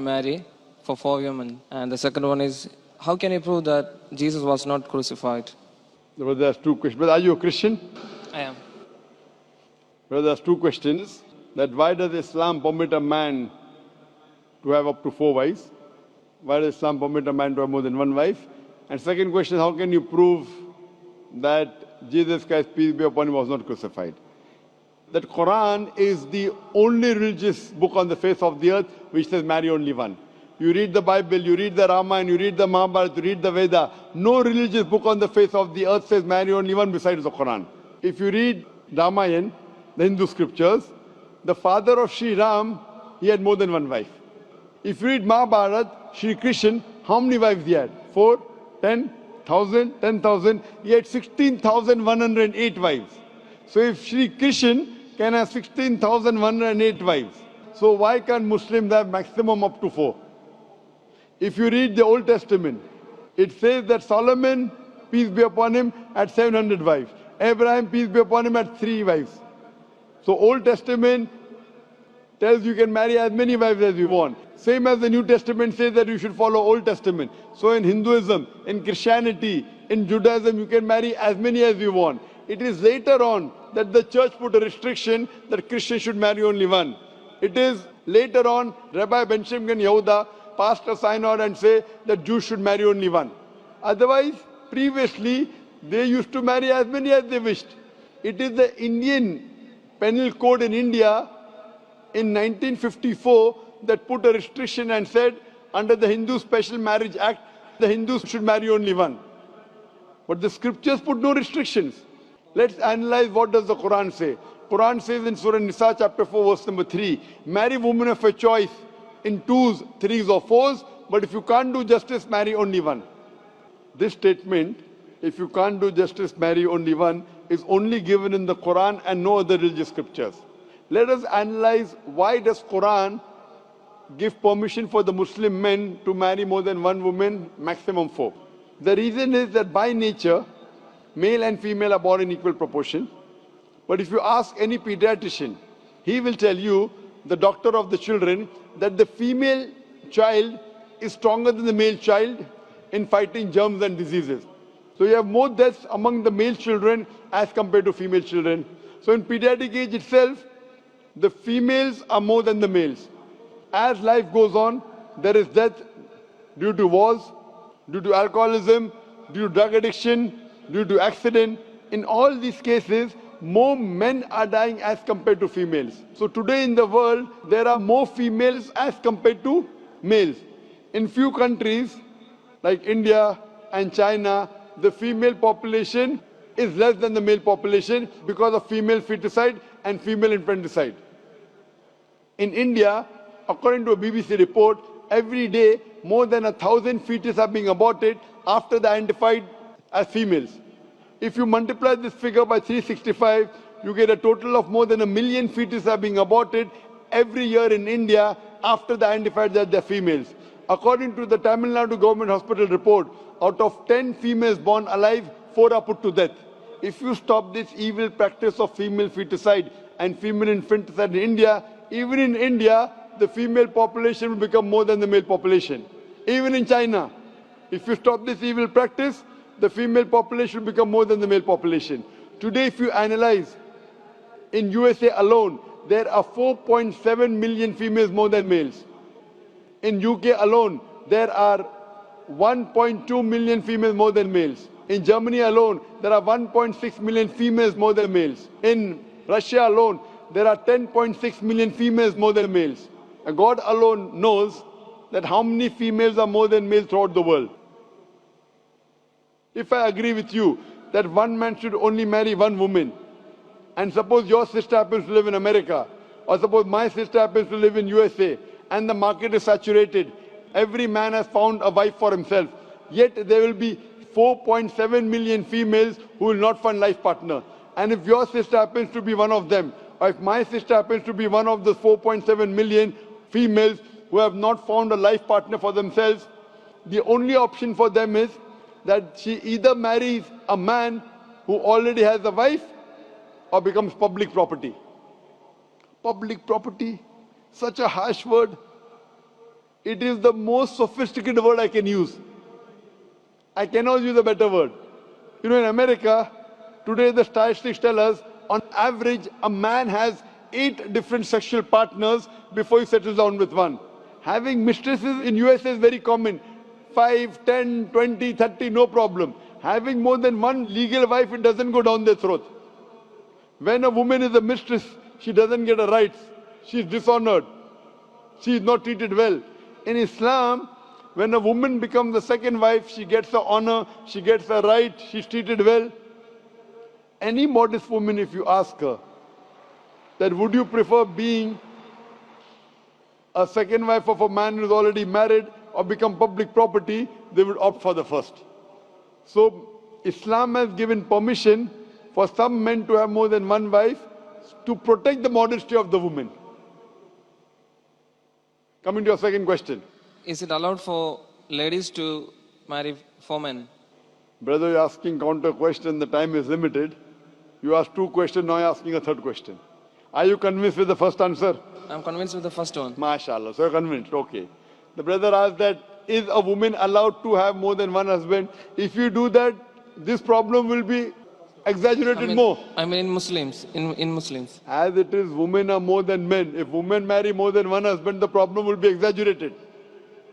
marry for 4 women? And the second one is, how can you prove that Jesus was not crucified? Brother, there's two questions. But are you a Christian? I am. Brother, there's two questions. That why does Islam permit a man to have up to 4 wives? Why does Islam permit a man to have more than one wife? And second question, how can you prove that Jesus Christ, peace be upon him, was not crucified? That Quran is the only religious book on the face of the earth which says marry only one. You read the Bible, you read the Ramayana, you read the Mahabharata, you read the Veda. No religious book on the face of the earth says marry only one besides the Quran. If you read Ramayana, the Hindu scriptures, the father of Sri Ram, he had more than one wife. If you read Mahabharata, Sri Krishna, how many wives he had? 4, 10, 1,000, 10,000. He had 16,108 wives. So if Sri Krishna can have 16,108 wives, so why can't Muslims have maximum up to 4? If you read the Old Testament, it says that Solomon, peace be upon him, had 700 wives. Abraham, peace be upon him, had 3 wives. So Old Testament tells you can marry as many wives as you want. Same as the New Testament says that you should follow Old Testament. So in Hinduism, in Christianity, in Judaism, you can marry as many as you want. It is later on that the church put a restriction that Christians should marry only one. It is later on Rabbi Benjamin Yehuda passed a synod and say that Jews should marry only one. Otherwise, previously, they used to marry as many as they wished. It is the Indian penal code in India in 1954 that put a restriction and said under the Hindu Special Marriage Act, the Hindus should marry only one. But the scriptures put no restrictions. Let's analyze what does the Quran say. Quran says in Surah Nisa chapter 4 verse number 3, marry women of your choice in 2s, 3s or 4s, but if you can't do justice, marry only one. This statement, if you can't do justice, marry only one, is only given in the Quran and no other religious scriptures. Let us analyze why does Quran give permission for the Muslim men to marry more than one woman, maximum 4. The reason is that by nature, male and female are born in equal proportion. But if you ask any pediatrician, he will tell you, the doctor of the children, that the female child is stronger than the male child in fighting germs and diseases. So you have more deaths among the male children as compared to female children. So in pediatric age itself, the females are more than the males. As life goes on, there is death due to wars, due to alcoholism, due to drug addiction, due to accident. In all these cases, more men are dying as compared to females. So today in the world, there are more females as compared to males. In few countries, like India and China, the female population is less than the male population because of female feticide and female infanticide. In India, according to a BBC report, every day more than 1,000 fetuses are being aborted after they are identified as females. If you multiply this figure by 365, you get a total of more than 1 million fetuses are being aborted every year in India after they are identified that they are females. According to the Tamil Nadu government hospital report, out of 10 females born alive, 4 are put to death. If you stop this evil practice of female feticide and female infanticide in India, even in India, the female population will become more than the male population. Even in China, if you stop this evil practice, the female population will become more than the male population. Today, if you analyze, in USA alone, there are 4.7 million females more than males. In UK alone, there are 1.2 million females more than males. In Germany alone, there are 1.6 million females more than males. In Russia alone, there are 10.6 million females more than males. And God alone knows that how many females are more than males throughout the world. If I agree with you that one man should only marry one woman, and suppose your sister happens to live in America, or suppose my sister happens to live in USA, and the market is saturated, every man has found a wife for himself, yet there will be 4.7 million females who will not find life partner. And if your sister happens to be one of them, or if my sister happens to be one of the 4.7 million females who have not found a life partner for themselves, the only option for them is that she either marries a man who already has a wife or becomes public property. Public property, such a harsh word. It is the most sophisticated word I can use. I cannot use a better word. You know, in America, today the statistics tell us, on average, a man has 8 different sexual partners before he settles down with one. Having mistresses in USA is very common. 5, 10, 20, 30, no problem. Having more than one legal wife, it doesn't go down their throat. When a woman is a mistress, she doesn't get her rights. She is dishonored. She is not treated well. In Islam, when a woman becomes the second wife, she gets her honor, she gets her right, she's treated well. Any modest woman, if you ask her, that would you prefer being a second wife of a man who's already married or become public property, they would opt for the first. So Islam has given permission for some men to have more than one wife to protect the modesty of the woman. Coming to your second question. Is it allowed for ladies to marry 4 men? Brother, you're asking counter question, the time is limited. You asked 2 questions, now you're asking a 3rd question. Are you convinced with the first answer? I'm convinced with the first one. MashaAllah, so you're convinced, okay. The brother asked that, is a woman allowed to have more than one husband? If you do that, this problem will be exaggerated more. I mean in Muslims, in Muslims. As it is, women are more than men. If women marry more than one husband, the problem will be exaggerated.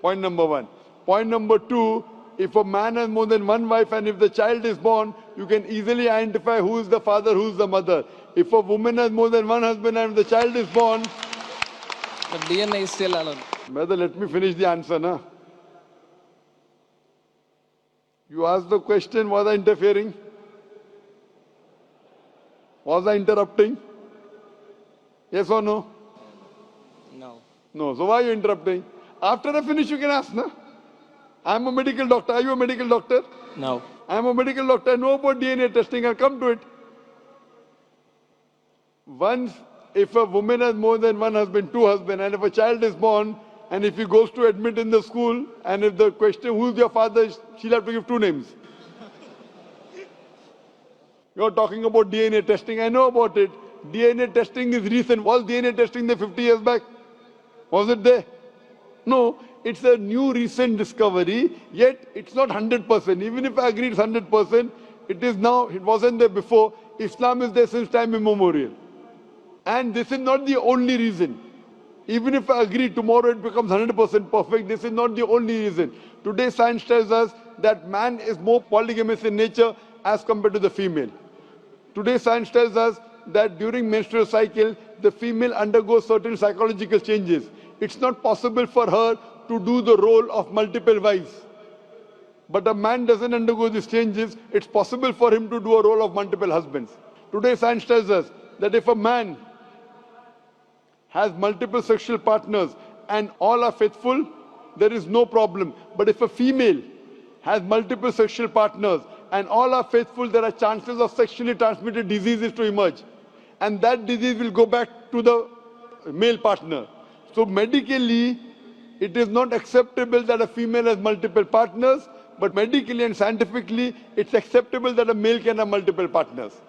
Point number 1. Point number 2, if a man has more than one wife and if the child is born, you can easily identify who is the father, who is the mother. If a woman has more than one husband and if the child is born... But DNA is still allowed. Brother, let me finish the answer, na? You asked the question, was I interfering? Was I interrupting? Yes or no? No. No. So why are you interrupting? After I finish, you can ask, na? I'm a medical doctor. Are you a medical doctor? No. I'm a medical doctor. I know about DNA testing. I'll come to it. Once, if a woman has more than one husband, 2 husbands, and if a child is born, and if he goes to admit in the school, and if the question, who's your father, she'll have to give 2 names. You're talking about DNA testing. I know about it. DNA testing is recent. Was DNA testing there 50 years back? Was it there? No. It's a new recent discovery, yet it's not 100%. Even if I agree it's 100%, it is now, it wasn't there before. Islam is there since time immemorial. And this is not the only reason. Even if I agree tomorrow it becomes 100% perfect, this is not the only reason. Today science tells us that man is more polygamous in nature as compared to the female. Today science tells us that during menstrual cycle, the female undergoes certain psychological changes. It's not possible for her to do the role of multiple wives. But a man doesn't undergo these changes, it's possible for him to do a role of multiple husbands. Today science tells us that if a man has multiple sexual partners and all are faithful, there is no problem. But if a female has multiple sexual partners and all are faithful, there are chances of sexually transmitted diseases to emerge. And that disease will go back to the male partner. So medically, it is not acceptable that a female has multiple partners, but medically and scientifically, it's acceptable that a male can have multiple partners.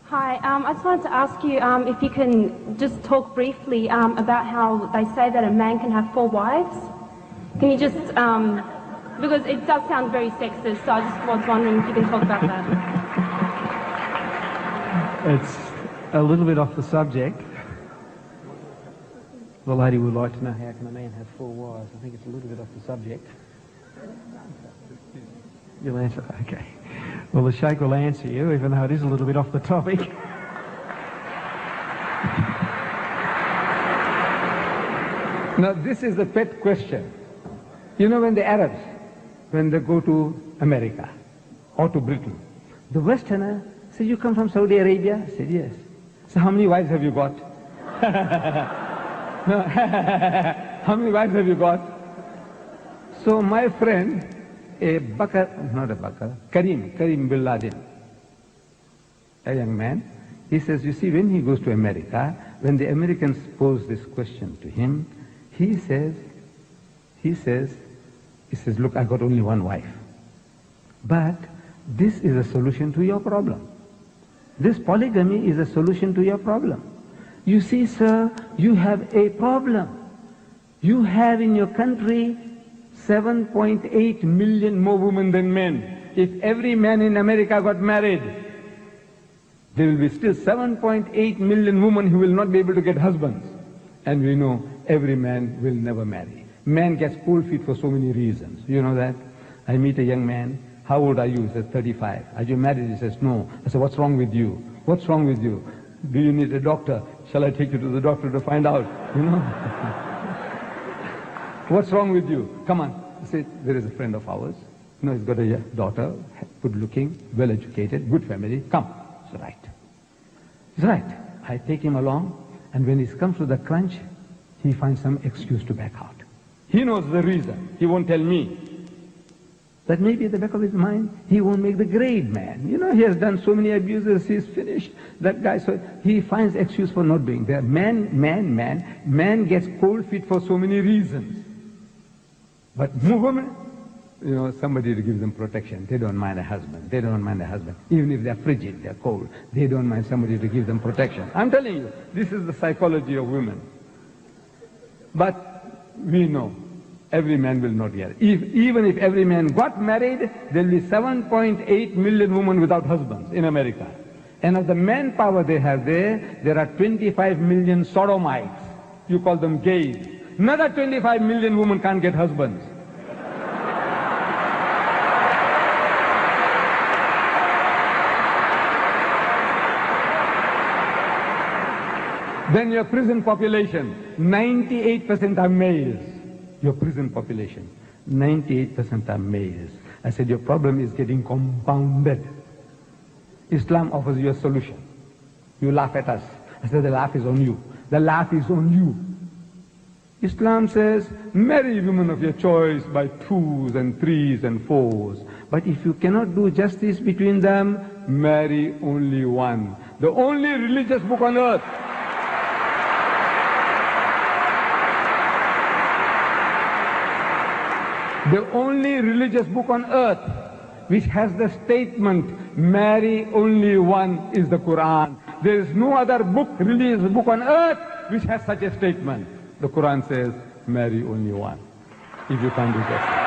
Hi, I just wanted to ask you if you can just talk briefly about how they say that a man can have 4 wives. Can you just, because it does sound very sexist, so I just was wondering if you can talk about that. It's a little bit off the subject. The lady would like to know how can a man have 4 wives. I think it's a little bit off the subject. You'll answer? Okay. Well, the Sheikh will answer you, even though it is a little bit off the topic. Now, this is the pet question. You know, when the Arabs, when they go to America or to Britain, the Westerner says, you come from Saudi Arabia? I said, yes. So how many wives have you got? No. How many wives have you got? So my friend, Karim bin Laden, a young man, he says, you see, when he goes to America, when the Americans pose this question to him, he says, look, I got only 1 wife. But this is a solution to your problem. This polygamy is a solution to your problem. You see, sir, you have a problem. You have in your country 7.8 million more women than men. If every man in America got married, there will be still 7.8 million women who will not be able to get husbands. And we know every man will never marry. Man gets cold feet for so many reasons. You know that? I meet a young man. How old are you? He says, 35. Are you married? He says, no. I said, what's wrong with you? What's wrong with you? Do you need a doctor? Shall I take you to the doctor to find out? You know? What's wrong with you? Come on. I said, there is a friend of ours. You know, he's got a daughter, good looking, well educated, good family. Come. He's right. He's right. I take him along, and when he comes to the crunch, he finds some excuse to back out. He knows the reason. He won't tell me. That maybe at the back of his mind, he won't make the grade man. You know, he has done so many abuses, he's finished. That guy, so he finds excuse for not being there. Man gets cold feet for so many reasons. But women, you know, somebody to give them protection. They don't mind a husband. They don't mind a husband. Even if they're frigid, they're cold, they don't mind somebody to give them protection. I'm telling you, this is the psychology of women. But we know every man will not get it. Even if every man got married, there will be 7.8 million women without husbands in America. And of the manpower they have there are 25 million sodomites. You call them gays. Another 25 million women can't get husbands. Then your prison population, 98% are males. Your prison population, 98% are males. I said, your problem is getting compounded. Islam offers you a solution. You laugh at us. I said, the laugh is on you. The laugh is on you. Islam says, marry women of your choice by 2s and 3s and 4s. But if you cannot do justice between them, marry only one. The only religious book on earth. The only religious book on earth which has the statement, marry only one, is the Quran. There is no other book, religious book on earth which has such a statement. The Quran says, marry only one, if you can't do justice.